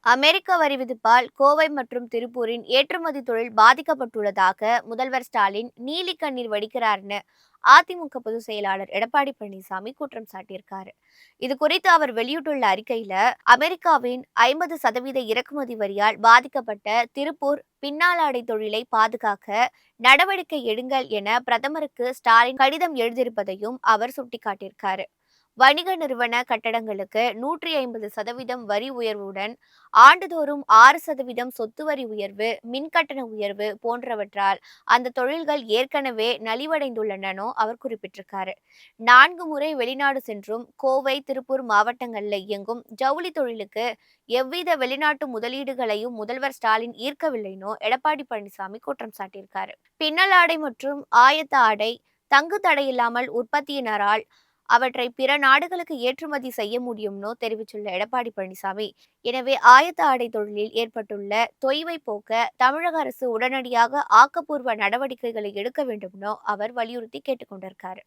அமெரிக்க வரி விதிப்பால் கோவை மற்றும் திருப்பூரின் ஏற்றுமதி தொழில் பாதிக்கப்பட்டுள்ளதாக முதல்வர் ஸ்டாலின் நீலி கண்ணீர் வடிக்கிறார்னு அதிமுக பொதுச் செயலாளர் எடப்பாடி பழனிசாமி குற்றம் சாட்டியிருக்காரு. இது குறித்து அவர் வெளியிட்டுள்ள அறிக்கையில, அமெரிக்காவின் 50% இறக்குமதி வரியால் பாதிக்கப்பட்ட திருப்பூர் பின்னாலாடை தொழிலை பாதுகாக்க நடவடிக்கை எடுங்கள் என பிரதமருக்கு ஸ்டாலின் கடிதம் எழுதியிருப்பதையும் அவர் சுட்டிக்காட்டியிருக்காரு. வணிக நிறுவன கட்டடங்களுக்கு 150% வரி உயர்வுடன் ஆண்டுதோறும் 6% சொத்து வரி உயர்வு, மின்கட்டண உயர்வு போன்றவற்றால் அந்த தொழில்கள் ஏற்கனவே நலிவடைந்துள்ளனோ அவர் குறிப்பிட்டிருக்காரு. 4 முறை வெளிநாடு சென்றும் கோவை, திருப்பூர் மாவட்டங்களில் இயங்கும் ஜவுளி தொழிலுக்கு எவ்வித வெளிநாட்டு முதலீடுகளையும் முதல்வர் ஸ்டாலின் ஈர்க்கவில்லைனோ எடப்பாடி பழனிசாமி குற்றம் சாட்டியிருக்காரு. பின்னல் ஆடை மற்றும் ஆயத்த ஆடை தங்கு தடையில்லாமல் உற்பத்தியினரால் அவற்றை பிற நாடுகளுக்கு ஏற்றுமதி செய்ய முடியும்னு தெரிவித்துள்ள எடப்பாடி பழனிசாமி, எனவே ஆயத்த ஆடை தொழிலில் ஏற்பட்டுள்ள தொய்வை போக்க தமிழக அரசு உடனடியாக ஆக்கப்பூர்வ நடவடிக்கைகளை எடுக்க வேண்டும்னு அவர் வலியுறுத்தி கேட்டுக்கொண்டிருக்காரு.